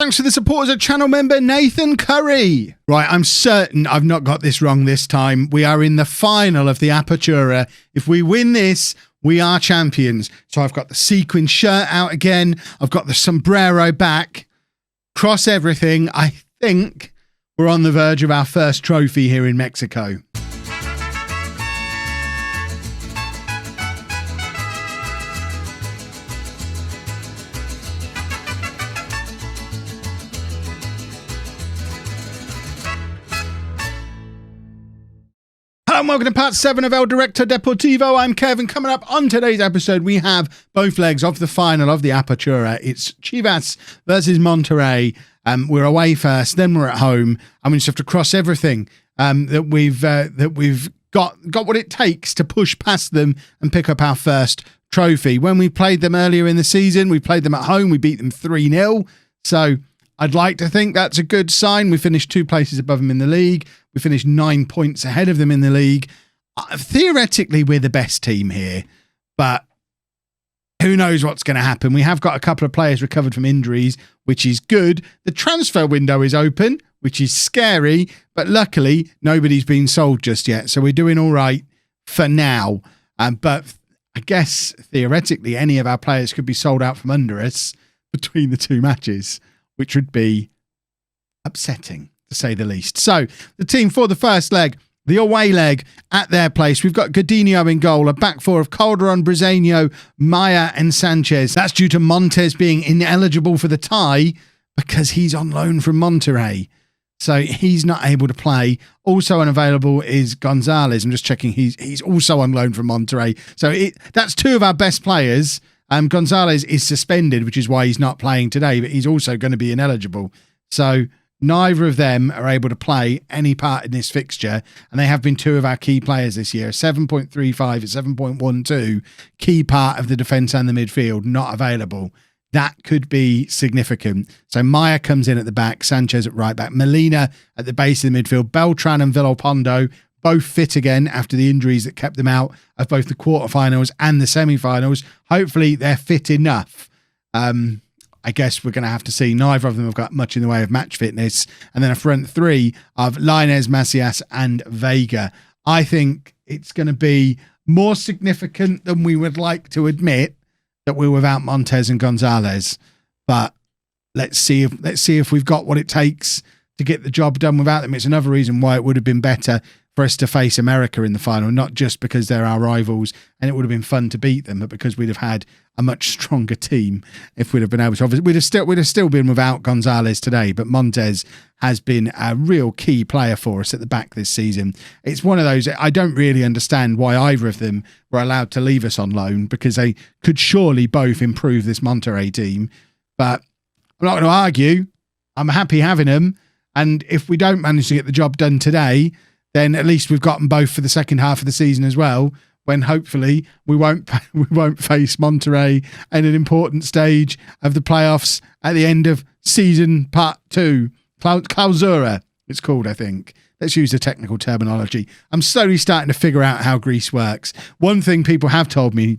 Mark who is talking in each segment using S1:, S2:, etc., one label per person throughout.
S1: Thanks for the support as a channel member, Nathan Curry. Right, I'm certain I've not got this wrong this time. We are in the final of the APERTURA. If we win this, we are champions. So I've got the sequin shirt out again. I've got the sombrero back. Cross everything. I think we're on the verge of our first trophy here in Mexico. Hello and welcome to part 7 of El Director Deportivo. I'm Kevin. Coming up on today's episode, we have both legs of the final of the APERTURA. It's Chivas versus Monterrey. We're away first, then we're at home, and we just have to cross everything that we've got what it takes to push past them and pick up our first trophy. When we played them earlier in the season, we played them at home. We beat them 3-0. So I'd like to think that's a good sign. We finished 2 places above them in the league. We finished 9 points ahead of them in the league. Theoretically, we're the best team here, but who knows what's going to happen. We have got a couple of players recovered from injuries, which is good. The transfer window is open, which is scary, but luckily nobody's been sold just yet. So we're doing all right for now. But I guess theoretically, any of our players could be sold out from under us between the 2 matches, which would be upsetting, to say the least. So the team for the first leg, the away leg at their place, we've got Godinho in goal, a back four of Calderon, Briseño, Maya and Sanchez. That's due to Montes being ineligible for the tie because he's on loan from Monterrey. So he's not able to play. Also unavailable is Gonzalez. I'm just checking. He's also on loan from Monterrey. So that's 2 of our best players. Gonzalez is suspended, which is why he's not playing today, but he's also going to be ineligible. So neither of them are able to play any part in this fixture, and they have been 2 of our key players this year. 7.35 and 7.12, key part of the defence and the midfield, not available. That could be significant. So Maya comes in at the back, Sanchez at right back, Molina at the base of the midfield, Beltran and Villalpando both fit again after the injuries that kept them out of both the quarterfinals and the semi-finals. Hopefully they're fit enough. I guess we're going to have to see. Neither of them have got much in the way of match fitness. And then a front 3 of Lainez, Macias and Vega. I think it's going to be more significant than we would like to admit that we're without Montes and Gonzalez. But let's see if we've got what it takes to get the job done without them. It's another reason why it would have been better for us to face America in the final, not just because they're our rivals and it would have been fun to beat them, but because we'd have had a much stronger team if we'd have been able to. Obviously, we'd have still been without Gonzalez today, but Montes has been a real key player for us at the back this season. It's one of those, I don't really understand why either of them were allowed to leave us on loan, because they could surely both improve this Monterrey team. But I'm not going to argue. I'm happy having them. And if we don't manage to get the job done today, then at least we've got them both for the second half of the season as well, when hopefully we won't face Monterrey at an important stage of the playoffs at the end of season part 2. Clausura, it's called, I think. Let's use the technical terminology. I'm slowly starting to figure out how Greece works. One thing people have told me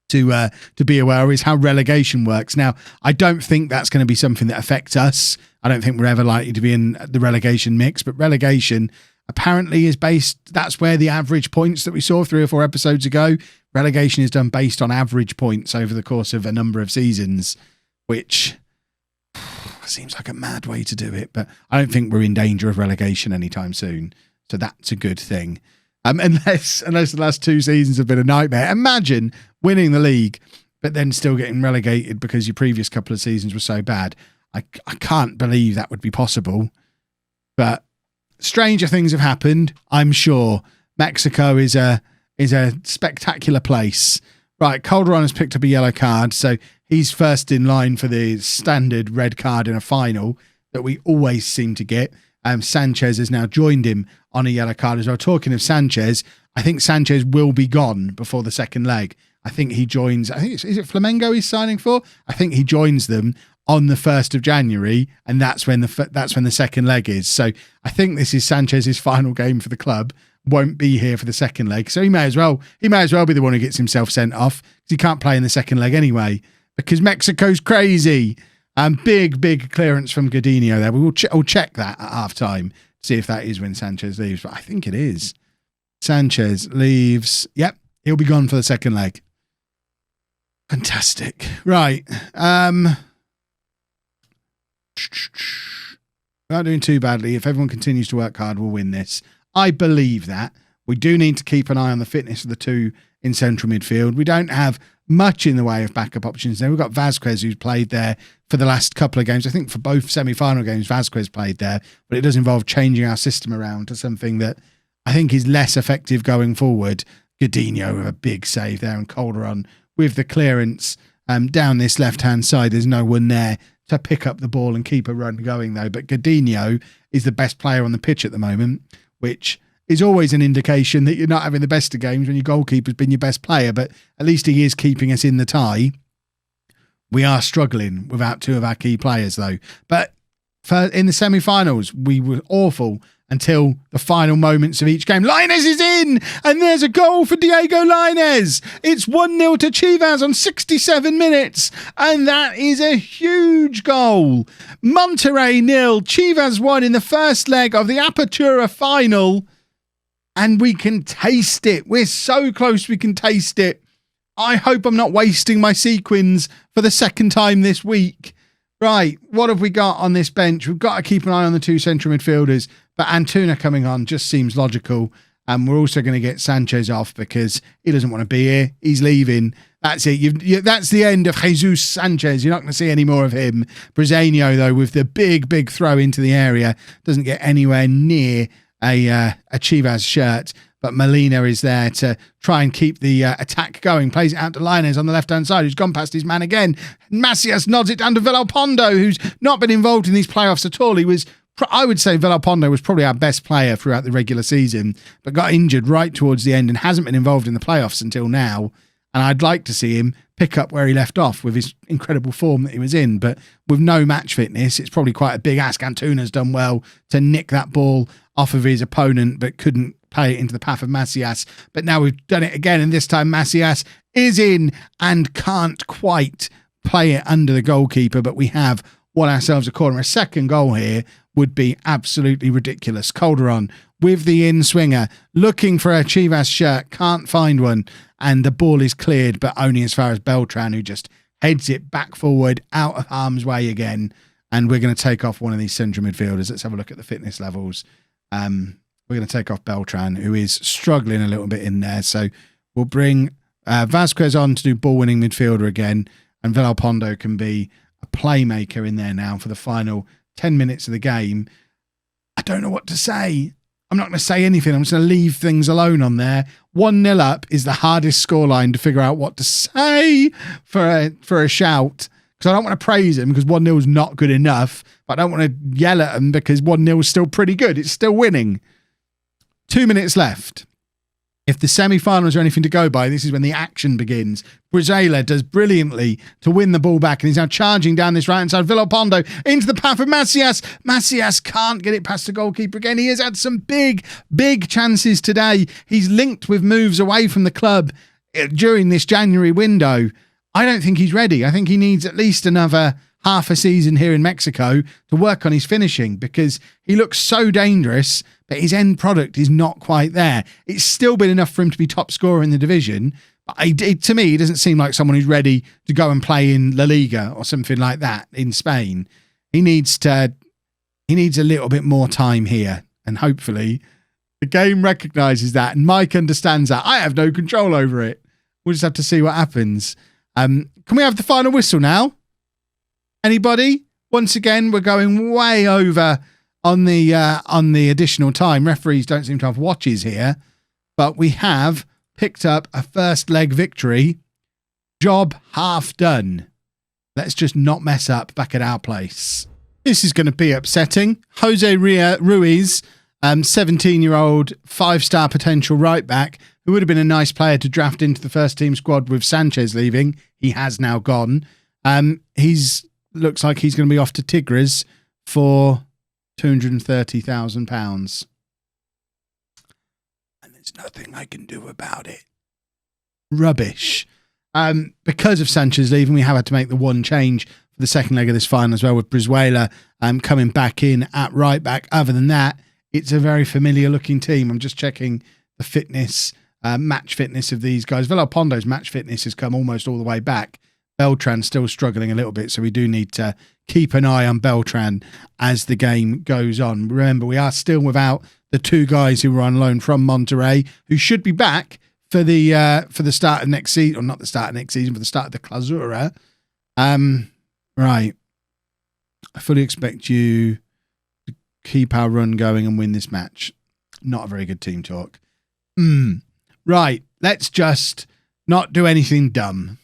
S1: to be aware of is how relegation works. Now, I don't think that's going to be something that affects us. I don't think we're ever likely to be in the relegation mix, but relegation apparently is based, that's where the average points that we saw 3 or 4 episodes ago, relegation is done based on average points over the course of a number of seasons, which seems like a mad way to do it, but I don't think we're in danger of relegation anytime soon. So that's a good thing. Unless the last 2 seasons have been a nightmare. Imagine winning the league, but then still getting relegated because your previous couple of seasons were so bad. I can't believe that would be possible, but stranger things have happened, I'm sure. Mexico is a spectacular place. Right, Calderon has picked up a yellow card, so he's first in line for the standard red card in a final that we always seem to get. Sanchez has now joined him on a yellow card as well. Talking of Sanchez, I think Sanchez will be gone before the second leg. I think he joins, is it Flamengo he's signing for? I think he joins them on the 1st of January, and that's when the second leg is. So I think this is Sanchez's final game for the club. Won't be here for the second leg, so he may as well be the one who gets himself sent off, because he can't play in the second leg anyway, because Mexico's crazy. Big clearance from Godinho there. We'll check that at half-time, see if that is when Sanchez leaves, but I think it is. Sanchez leaves. Yep, he'll be gone for the second leg. Fantastic. Right. We're not doing too badly. If everyone continues to work hard, we'll win this. I believe that. We do need to keep an eye on the fitness of the two in central midfield. We don't have much in the way of backup options there. We've got Vasquez, who's played there for the last couple of games. I think for both semi-final games, Vasquez played there, but it does involve changing our system around to something that I think is less effective going forward. Godinho with a big save there, and Calderon with the clearance down this left-hand side. There's no one there to pick up the ball and keep a run going, though. But Godinho is the best player on the pitch at the moment, which is always an indication that you're not having the best of games when your goalkeeper's been your best player, but at least he is keeping us in the tie. We are struggling without two of our key players, though. But in the semi-finals, we were awful until the final moments of each game. Lainez is in, and there's a goal for Diego Lainez. It's 1-0 to Chivas on 67 minutes, and that is a huge goal. Monterrey 0, Chivas 1 in the first leg of the Apertura final. And we can taste it. We're so close we can taste it. I hope I'm not wasting my sequins for the second time this week. Right, what have we got on this bench? We've got to keep an eye on the two central midfielders, but Antuna coming on just seems logical. And we're also going to get Sanchez off because he doesn't want to be here. He's leaving. That's it. That's the end of Jesus Sanchez. You're not going to see any more of him. Brazenio, though, with the big throw into the area, doesn't get anywhere near a Chivas shirt, but Molina is there to try and keep the attack going. Plays it out to Lainez on the left-hand side, who's gone past his man again. Macias nods it down to Villalpando, who's not been involved in these playoffs at all. I would say Villalpando was probably our best player throughout the regular season, but got injured right towards the end and hasn't been involved in the playoffs until now. And I'd like to see him pick up where he left off with his incredible form that he was in. But with no match fitness, it's probably quite a big ask. Antuna's done well to nick that ball off of his opponent, but couldn't play it into the path of Macias. But now we've done it again, and this time Macias is in and can't quite play it under the goalkeeper, but we have won ourselves a corner. A second goal here would be absolutely ridiculous. Calderon with the in-swinger, looking for a Chivas shirt, can't find one, and the ball is cleared, but only as far as Beltran, who just heads it back forward, out of harm's way again, and we're going to take off one of these central midfielders. Let's have a look at the fitness levels. We're going to take off Beltran, who is struggling a little bit in there, so we'll bring Vasquez on to do ball-winning midfielder again, and Villalpando can be a playmaker in there now for the final 10 minutes of the game. I don't know what to say. I'm not going to say anything. I'm just going to leave things alone on there. 1-0 up is the hardest scoreline to figure out what to say for a shout, because I don't want to praise him because 1-0 is not good enough, but I don't want to yell at him because 1-0 is still pretty good. It's still winning. 2 minutes left. If the semi-finals are anything to go by, this is when the action begins. Brazela does brilliantly to win the ball back, and he's now charging down this right-hand side. Villalpando into the path of Macias. Macias can't get it past the goalkeeper again. He has had some big chances today. He's linked with moves away from the club during this January window. I don't think he's ready. I think he needs at least another half a season here in Mexico to work on his finishing, because he looks so dangerous, but his end product is not quite there. It's still been enough for him to be top scorer in the division, but to me, he doesn't seem like someone who's ready to go and play in La Liga or something like that in Spain. He needs a little bit more time here, and hopefully the game recognises that, and Mike understands that. I have no control over it. We'll just have to see what happens. Can we have the final whistle now? Anybody? Once again, we're going way over on the additional time. Referees don't seem to have watches here, but we have picked up a first leg victory. Job half done. Let's just not mess up back at our place. This is going to be upsetting. Jose Ruiz, 17-year-old, 5-star potential right back, who would have been a nice player to draft into the first team squad with Sanchez leaving. He has now gone. Looks like he's going to be off to Tigres for £230,000. And there's nothing I can do about it. Rubbish. Because of Sanchez leaving, we have had to make the one change for for the second leg of this final as well, with Brizuela coming back in at right back. Other than that, it's a very familiar looking team. I'm just checking the fitness, match fitness of these guys. Villalpondo's match fitness has come almost all the way back. Beltran's still struggling a little bit, so we do need to keep an eye on Beltran as the game goes on. Remember, we are still without the two guys who were on loan from Monterrey, who should be back for the start of next season, or not the start of next season, for the start of the Clausura. Right. I fully expect you to keep our run going and win this match. Not a very good team talk. Right. Let's just not do anything dumb.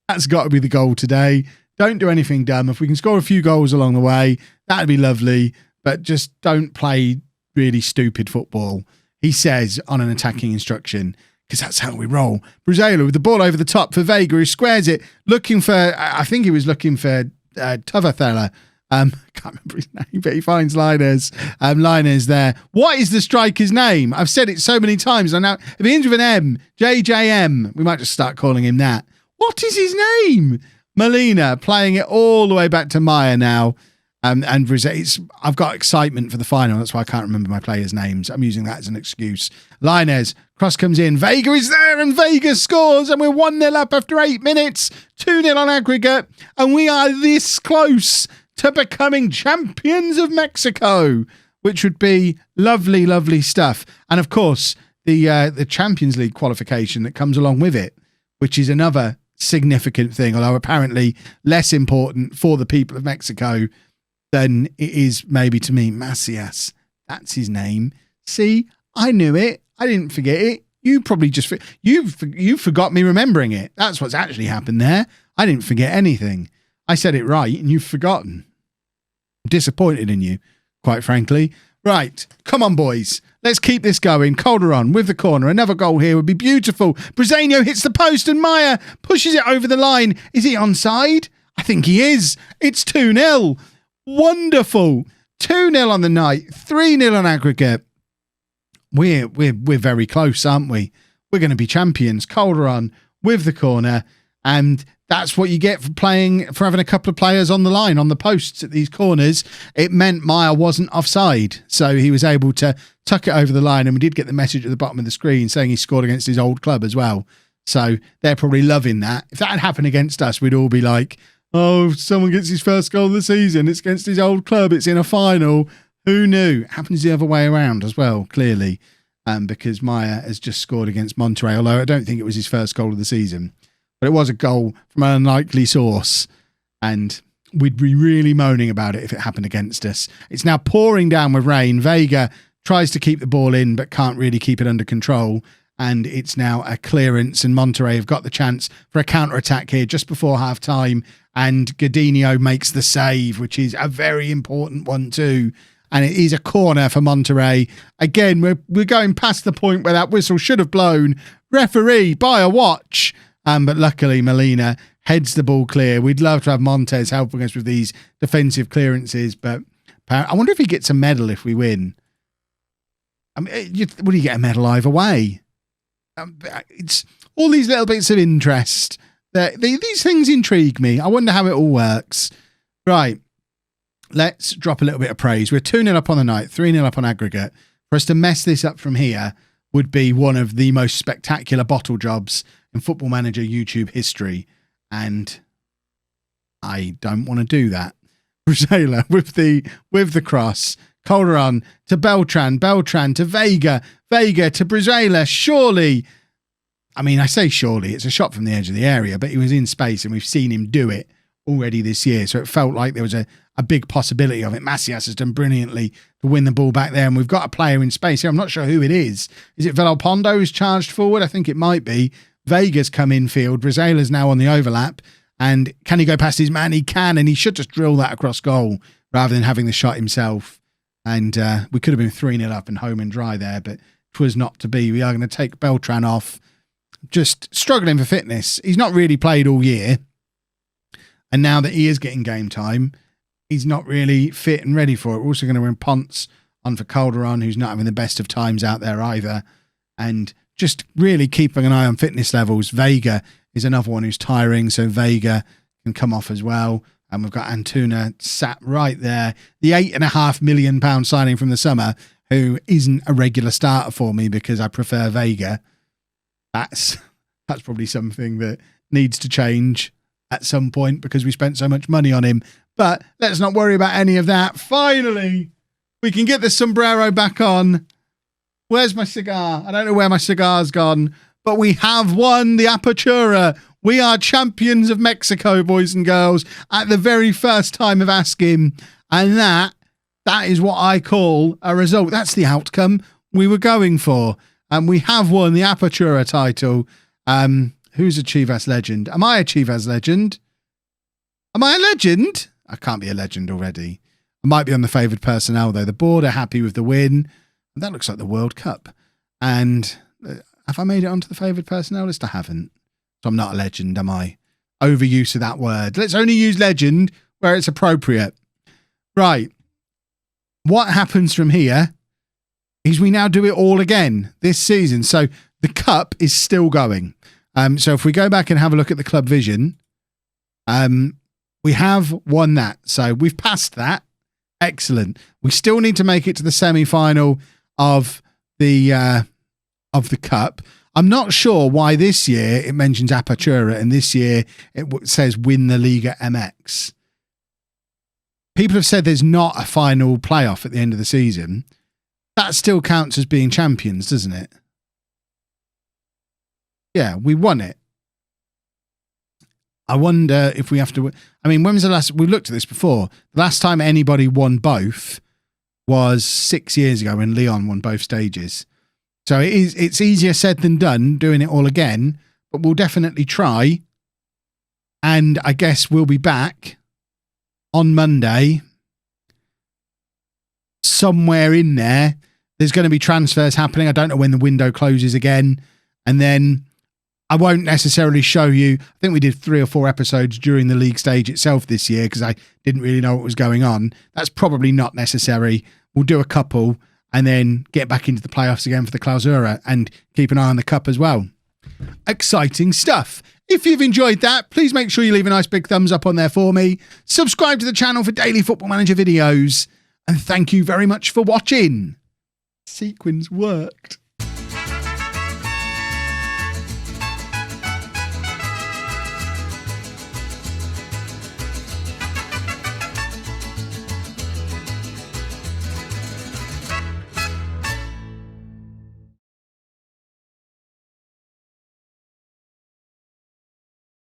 S1: That's got to be the goal today. Don't do anything dumb. If we can score a few goals along the way, that'd be lovely. But just don't play really stupid football, he says on an attacking instruction, because that's how we roll. Brizuela with the ball over the top for Vega, who squares it, looking for, I think he was looking for Tavathela. Can't remember his name, but he finds Linus. Linus there. What is the striker's name? I've said it so many times. I know if it begins with an M, JJM, we might just start calling him that. What is his name? Molina playing it all the way back to Maya now. And I've got excitement for the final. That's why I can't remember my players' names. I'm using that as an excuse. Linez, cross comes in. Vega is there and Vega scores. And we're 1-0 up after 8 minutes. 2-0 on aggregate. And we are this close to becoming champions of Mexico, which would be lovely, lovely stuff. And of course, the Champions League qualification that comes along with it, which is another significant thing, although apparently less important for the people of Mexico than it is maybe to me. Macias, that's his name. See, I knew it. I didn't forget it. You probably just you forgot me remembering it. That's what's actually happened there. I didn't forget anything. I said it right and you've forgotten. I'm disappointed in you, quite frankly. Right, come on, boys. Let's keep this going. Calderon with the corner. Another goal here would be beautiful. Brezeño hits the post and Maya pushes it over the line. Is he onside? I think he is. It's 2-0. Wonderful. 2-0 on the night. 3-0 on aggregate. We're very close, aren't we? We're going to be champions. Calderon with the corner. And that's what you get for having a couple of players on the line, on the posts at these corners. It meant Maya wasn't offside. So he was able to tuck it over the line. And we did get the message at the bottom of the screen saying he scored against his old club as well. So they're probably loving that. If that had happened against us, we'd all be like, oh, if someone gets his first goal of the season, it's against his old club, it's in a final. Who knew? It happens the other way around as well, clearly, because Maya has just scored against Monterrey, although I don't think it was his first goal of the season. But it was a goal from an unlikely source, and we'd be really moaning about it if it happened against us. It's now pouring down with rain. Vega tries to keep the ball in, but can't really keep it under control. And it's now a clearance, and Monterrey have got the chance for a counter-attack here just before half-time. And Godinho makes the save, which is a very important one too. And it is a corner for Monterrey. Again, we're going past the point where that whistle should have blown. Referee, by a watch. But luckily, Molina heads the ball clear. We'd love to have Montes helping us with these defensive clearances, but I wonder if he gets a medal if we win. I mean, would he get a medal either way? It's all these little bits of interest. These things intrigue me. I wonder how it all works. Right. Let's drop a little bit of praise. We're 2-0 up on the night, 3-0 up on aggregate. For us to mess this up from here would be one of the most spectacular bottle jobs in Football Manager YouTube history. And I don't want to do that. Brizuela with the cross. Calderon to Beltran to Vega to Brizuela. Surely, I mean, I say surely, it's a shot from the edge of the area, but he was in space and we've seen him do it already this year. So it felt like there was a big possibility of it. Macias has done brilliantly to win the ball back there. And we've got a player in space here. I'm not sure who it is. Is it Villalpondo who's charged forward? I think it might be. Vega's come infield. Brizuela's now on the overlap. And can he go past his man? He can. And he should just drill that across goal rather than having the shot himself. And we could have been 3-0 up and home and dry there, but it was not to be. We are going to take Beltran off. Just struggling for fitness. He's not really played all year. And now that he is getting game time, he's not really fit and ready for it. We're also going to bring Ponce on for Calderon, who's not having the best of times out there either. And just really keeping an eye on fitness levels. Vega is another one who's tiring, so Vega can come off as well. And we've got Antuna sat right there. The £8.5 million signing from the summer, who isn't a regular starter for me because I prefer Vega. That's probably something that needs to change at some point because we spent so much money on him. But let's not worry about any of that. Finally, we can get the sombrero back on. Where's my cigar? I don't know where my cigar's gone. But we have won the Apertura. We are champions of Mexico, boys and girls, at the very first time of asking. And that is what I call a result. That's the outcome we were going for. And we have won the Apertura title. Who's a Chivas legend? Am I a Chivas legend? Am I a legend? I can't be a legend already. I might be on the favoured personnel, though. The board are happy with the win. And that looks like the World Cup. And have I made it onto the favoured personnel list? I haven't. So I'm not a legend, am I? Overuse of that word. Let's only use legend where it's appropriate. Right. What happens from here is we now do it all again this season. So the cup is still going. So if we go back and have a look at the club vision, we have won that. So we've passed that. Excellent. We still need to make it to the semi-final of the cup. I'm not sure why this year it mentions Apertura and this year it says win the Liga MX. People have said there's not a final playoff at the end of the season. That still counts as being champions, doesn't it? Yeah, we won it. I wonder if we have to... I mean, when was the last... We've looked at this before. The last time anybody won both was 6 years ago when Leon won both stages. So it's easier said than done doing it all again, but we'll definitely try. And I guess we'll be back on Monday. Somewhere in there, there's going to be transfers happening. I don't know when the window closes again. And then I won't necessarily show you. I think we did 3 or 4 episodes during the league stage itself this year because I didn't really know what was going on. That's probably not necessary. We'll do a couple and then get back into the playoffs again for the Clausura and keep an eye on the cup as well. Exciting stuff. If you've enjoyed that, please make sure you leave a nice big thumbs up on there for me. Subscribe to the channel for daily Football Manager videos. And thank you very much for watching. Sequins worked.